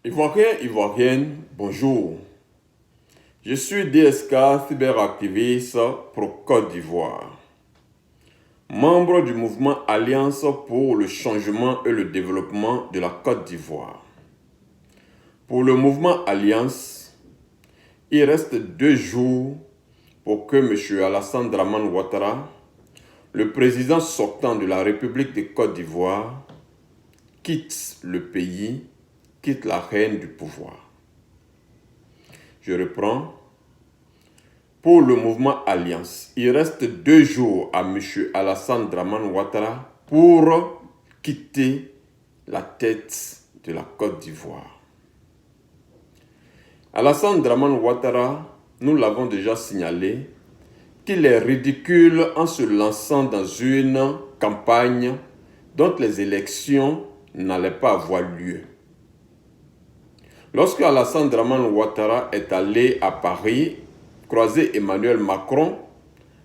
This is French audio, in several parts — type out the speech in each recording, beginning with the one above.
Ivoirien, Ivoirienne, bonjour. Je suis DSK, cyberactiviste pour Côte d'Ivoire. Membre du mouvement Alliance pour le changement et le développement de la Côte d'Ivoire. Pour le mouvement Alliance, il reste 2 jours pour que M. Alassane Dramane Ouattara, le président sortant de la République de Côte d'Ivoire, quitte le pays, quitte la reine du pouvoir. Je reprends. Pour le mouvement Alliance, il reste 2 jours à M. Alassane Dramane Ouattara pour quitter la tête de la Côte d'Ivoire. Alassane Dramane Ouattara, nous l'avons déjà signalé, qu'il est ridicule en se lançant dans une campagne dont les élections n'allaient pas avoir lieu. Lorsque Alassane Dramane Ouattara est allé à Paris croiser Emmanuel Macron,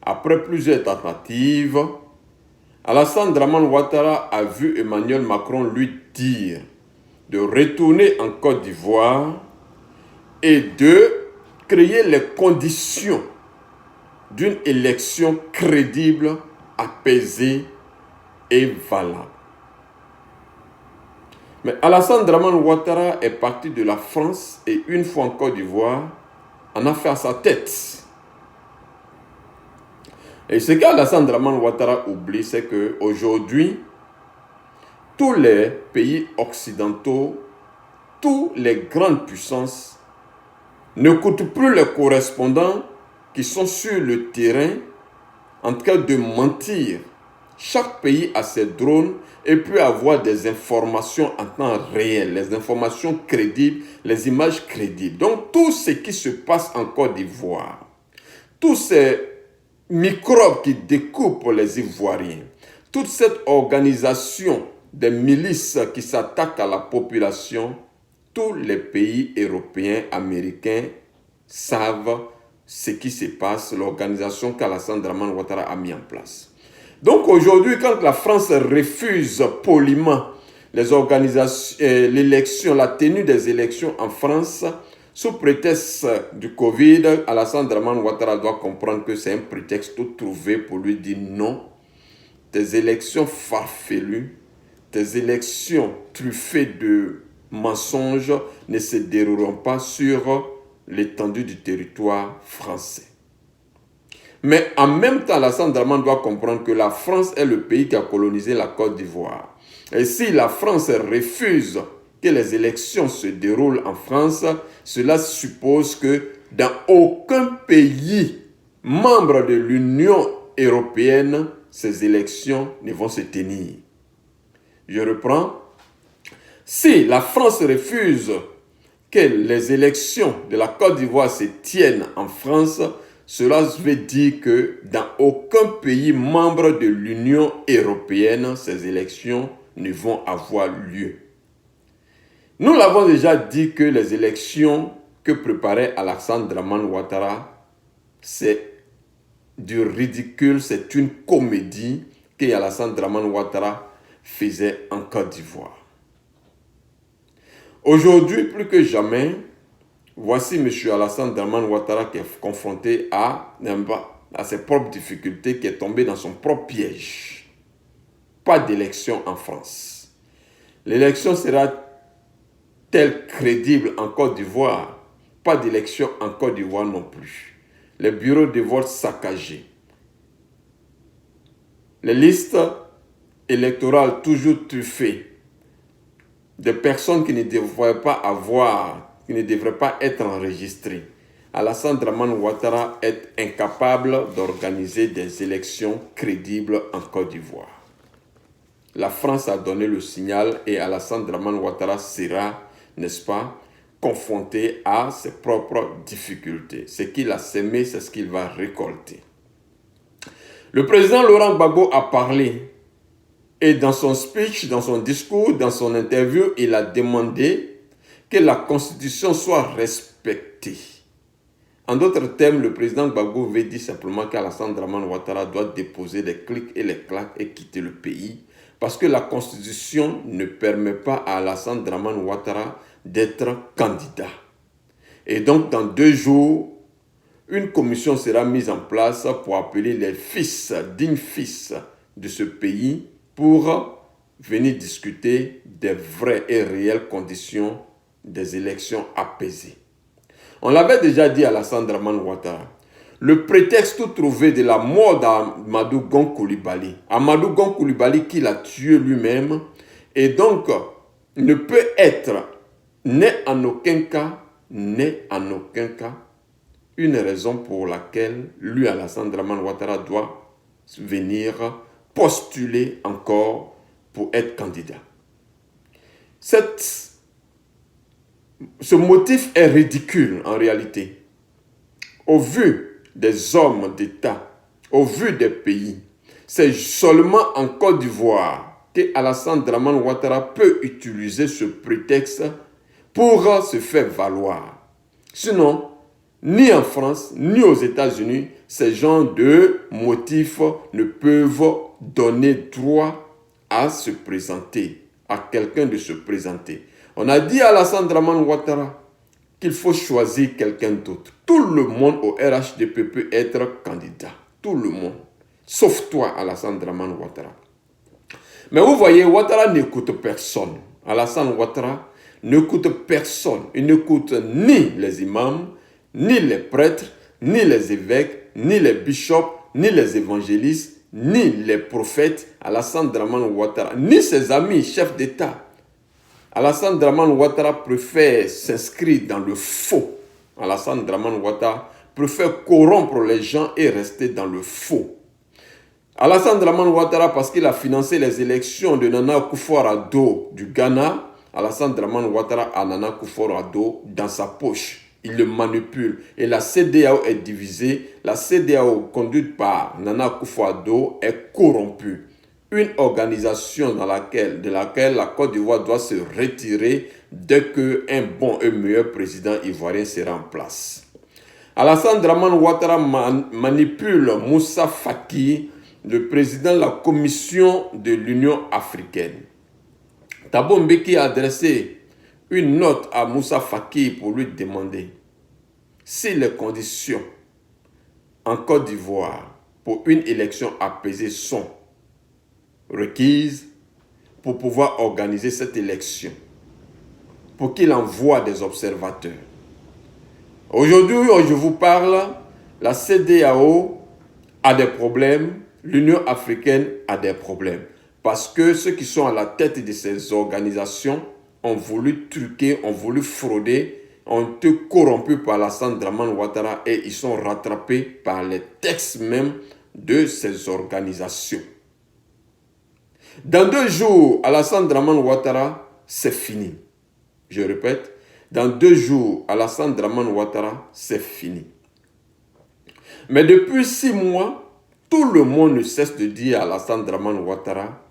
après plusieurs tentatives, Alassane Dramane Ouattara a vu Emmanuel Macron lui dire de retourner en Côte d'Ivoire et de créer les conditions d'une élection crédible, apaisée et valable. Mais Alassane Dramane Ouattara est parti de la France et une fois en Côte d'Ivoire, en a fait à sa tête. Et ce qu'Alassane Dramane Ouattara oublie, c'est qu'aujourd'hui, tous les pays occidentaux, toutes les grandes puissances n'écoutent plus les correspondants qui sont sur le terrain en train de mentir. Chaque pays a ses drones et peut avoir des informations en temps réel, les informations crédibles, les images crédibles. Donc tout ce qui se passe en Côte d'Ivoire, tous ces microbes qui découpent les Ivoiriens, toute cette organisation des milices qui s'attaquent à la population, tous les pays européens, américains savent ce qui se passe, l'organisation qu'Alassane Dramane Ouattara a mis en place. Donc aujourd'hui, quand la France refuse poliment l'élection, la tenue des élections en France, sous prétexte du Covid, Alassane Dramane Ouattara doit comprendre que c'est un prétexte tout trouvé pour lui dire non. Tes élections farfelues, tes élections truffées de mensonges ne se dérouleront pas sur l'étendue du territoire français. Mais en même temps, Alassane Dramane doit comprendre que la France est le pays qui a colonisé la Côte d'Ivoire. Et si la France refuse que les élections se déroulent en France, cela suppose que dans aucun pays membre de l'Union européenne, ces élections ne vont se tenir. Je reprends. Si la France refuse que les élections de la Côte d'Ivoire se tiennent en France, cela veut dire que dans aucun pays membre de l'Union européenne, ces élections ne vont avoir lieu. Nous l'avons déjà dit que les élections que préparait Alassane Dramane Ouattara, c'est du ridicule, c'est une comédie que Alassane Dramane Ouattara faisait en Côte d'Ivoire. Aujourd'hui, plus que jamais, voici M. Alassane Dramane Ouattara qui est confronté à ses propres difficultés, qui est tombé dans son propre piège. Pas d'élection en France. L'élection sera-t-elle crédible en Côte d'Ivoire? Pas d'élection en Côte d'Ivoire non plus. Les bureaux de vote saccagés. Les listes électorales toujours truffées. Des personnes qui ne devraient pas qui ne devraient pas être enregistrées. Alassane Dramane Ouattara est incapable d'organiser des élections crédibles en Côte d'Ivoire. La France a donné le signal et Alassane Dramane Ouattara sera, n'est-ce pas, confronté à ses propres difficultés. Ce qu'il a semé, c'est ce qu'il va récolter. Le président Laurent Gbagbo a parlé. Et dans son speech, dans son discours, dans son interview, il a demandé que la Constitution soit respectée. En d'autres termes, le président Gbagbo veut dire simplement qu'Alassane Dramane Ouattara doit déposer les clics et les claques et quitter le pays. Parce que la Constitution ne permet pas à Alassane Dramane Ouattara d'être candidat. Et donc, dans 2 jours, une commission sera mise en place pour appeler les dignes fils de ce pays pour venir discuter des vraies et réelles conditions des élections apaisées. On l'avait déjà dit à Alassane Dramane Ouattara. Le prétexte trouvé de la mort d'Amadou Gon Coulibaly, Amadou Gon Coulibaly qui l'a tué lui-même, et donc ne peut être n'est en aucun cas une raison pour laquelle lui, Alassane Dramane Ouattara, doit venir postuler encore pour être candidat. Ce motif est ridicule en réalité. Au vu des hommes d'État, au vu des pays, c'est seulement en Côte d'Ivoire que Alassane Dramane Ouattara peut utiliser ce prétexte pour se faire valoir. Sinon, ni en France, ni aux États-Unis, ces genres de motifs ne peuvent donner droit à se présenter, à quelqu'un de se présenter. On a dit à Alassane Dramane Ouattara qu'il faut choisir quelqu'un d'autre. Tout le monde au RHDP peut être candidat. Tout le monde. Sauf toi, Alassane Dramane Ouattara. Mais vous voyez, Ouattara n'écoute personne. Alassane Ouattara n'écoute personne. Il n'écoute ni les imams, ni les prêtres, ni les évêques, ni les bishops, ni les évangélistes, ni les prophètes. Alassane Dramane Ouattara, ni ses amis chefs d'État. Alassane Dramane Ouattara préfère s'inscrire dans le faux. Alassane Dramane Ouattara préfère corrompre les gens et rester dans le faux. Alassane Dramane Ouattara, parce qu'il a financé les élections de Nana Akufo-Addo du Ghana, Alassane Dramane Ouattara a Nana Akufo-Addo dans sa poche. Il le manipule. Et la CEDEAO est divisée. La CEDEAO, conduite par Nana Akufo-Addo, est corrompue. Une organisation de laquelle la Côte d'Ivoire doit se retirer dès qu'un bon et meilleur président ivoirien sera en place. Alassane Dramane Ouattara manipule Moussa Faki, le président de la Commission de l'Union africaine. Thabo Mbeki a adressé une note à Moussa Faki pour lui demander si les conditions en Côte d'Ivoire pour une élection apaisée sont requises pour pouvoir organiser cette élection, pour qu'il envoie des observateurs. Aujourd'hui, je vous parle, la CEDEAO a des problèmes, l'Union africaine a des problèmes, parce que ceux qui sont à la tête de ces organisations ont voulu truquer, ont voulu frauder, ont été corrompus par Alassane Dramane Ouattara et ils sont rattrapés par les textes même de ces organisations. Dans 2 jours, Alassane Dramane Ouattara, c'est fini. Je répète, dans 2 jours, Alassane Dramane Ouattara, c'est fini. Mais depuis 6 mois, tout le monde ne cesse de dire à Alassane Dramane Ouattara,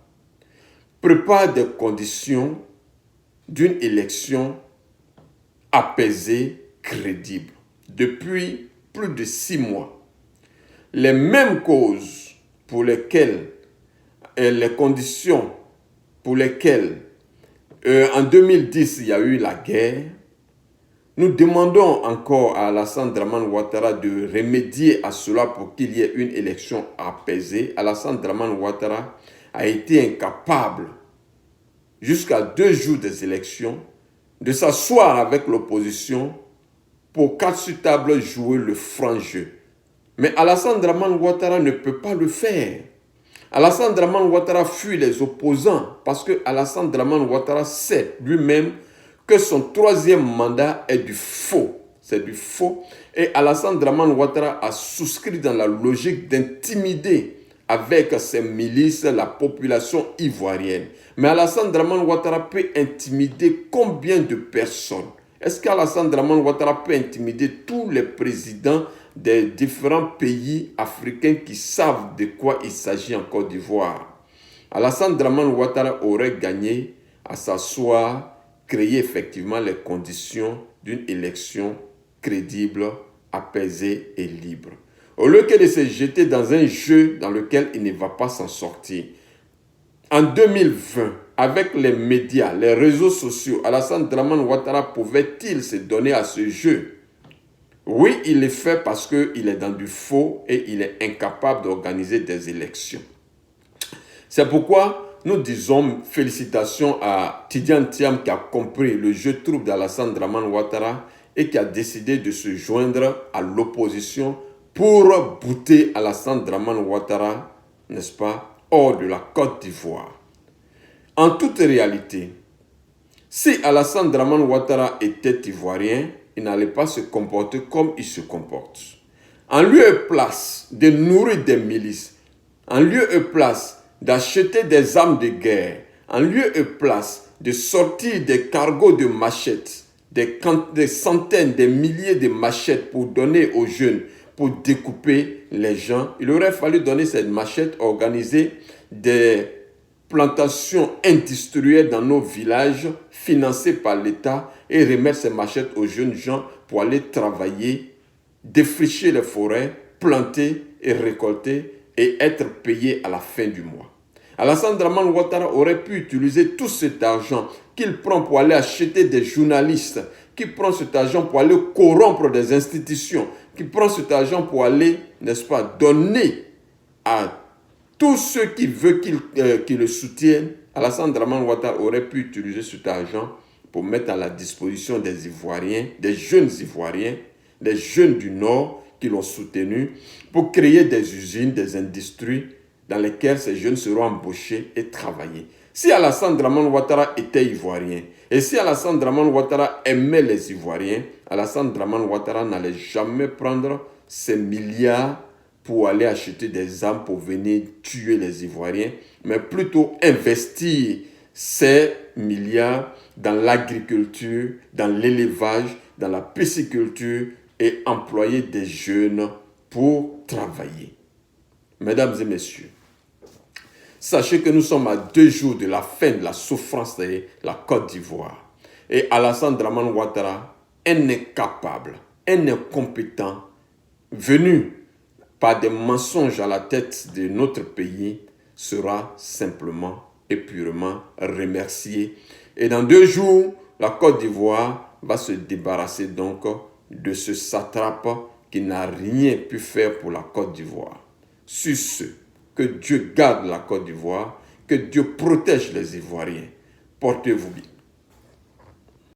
prépare des conditions d'une élection apaisée, crédible. Depuis plus de 6 mois, les mêmes causes pour lesquelles les conditions pour lesquelles en 2010 il y a eu la guerre, nous demandons encore à Alassane Dramane Ouattara de remédier à cela pour qu'il y ait une élection apaisée. Alassane Dramane Ouattara a été incapable, jusqu'à 2 jours des élections, de s'asseoir avec l'opposition pour qu'à sur table jouer le franc jeu. Mais Alassane Dramane Ouattara ne peut pas le faire. Alassane Dramane Ouattara fuit les opposants parce que Alassane Dramane Ouattara sait lui-même que son 3e mandat est du faux. C'est du faux. Et Alassane Dramane Ouattara a souscrit dans la logique d'intimider avec ses milices la population ivoirienne. Mais Alassane Dramane Ouattara peut intimider combien de personnes? Est-ce qu'Alassane Dramane Ouattara peut intimider tous les présidents des différents pays africains qui savent de quoi il s'agit en Côte d'Ivoire? Alassane Dramane Ouattara aurait gagné à s'asseoir, créer effectivement les conditions d'une élection crédible, apaisée et libre. Au lieu que de se jeter dans un jeu dans lequel il ne va pas s'en sortir. En 2020, avec les médias, les réseaux sociaux, Alassane Dramane Ouattara pouvait-il se donner à ce jeu? Oui, il le fait parce qu'il est dans du faux et il est incapable d'organiser des élections. C'est pourquoi nous disons félicitations à Tidiane Thiam qui a compris le jeu trouble d'Alassane Dramane Ouattara et qui a décidé de se joindre à l'opposition pour bouter Alassane Dramane Ouattara, n'est-ce pas, hors de la Côte d'Ivoire. En toute réalité, si Alassane Dramane Ouattara était ivoirien, il n'allait pas se comporter comme il se comporte. En lieu et place de nourrir des milices, en lieu et place d'acheter des armes de guerre, en lieu et place de sortir des cargos de machettes, des centaines, des milliers de machettes pour donner aux jeunes, pour découper les gens, il aurait fallu donner cette machette, organiser des plantations industrielles dans nos villages, financées par l'État, et remettre ces machettes aux jeunes gens pour aller travailler, défricher les forêts, planter et récolter et être payés à la fin du mois. Alassane Dramane Ouattara aurait pu utiliser tout cet argent qu'il prend pour aller acheter des journalistes, qui prend cet argent pour aller corrompre des institutions, qui prend cet argent pour aller, n'est-ce pas, donner à tous ceux qui veulent qu'ils le soutiennent. Alassane Dramane Ouattara aurait pu utiliser cet argent pour mettre à la disposition des Ivoiriens, des jeunes Ivoiriens, des jeunes du Nord qui l'ont soutenu, pour créer des usines, des industries dans lesquelles ces jeunes seront embauchés et travailler. Si Alassane Dramane Ouattara était Ivoirien, et si Alassane Dramane Ouattara aimait les Ivoiriens, Alassane Dramane Ouattara n'allait jamais prendre ces milliards pour aller acheter des armes pour venir tuer les Ivoiriens, mais plutôt investir ces milliards dans l'agriculture, dans l'élevage, dans la pisciculture et employer des jeunes pour travailler. Mesdames et messieurs, sachez que nous sommes à 2 jours de la fin de la souffrance de la Côte d'Ivoire. Et Alassane Dramane Ouattara, un incapable, un incompétent, venu par des mensonges à la tête de notre pays, sera simplement et purement remercié. Et dans 2 jours, la Côte d'Ivoire va se débarrasser donc de ce satrape qui n'a rien pu faire pour la Côte d'Ivoire. Sur ce, que Dieu garde la Côte d'Ivoire, que Dieu protège les Ivoiriens. Portez-vous bien.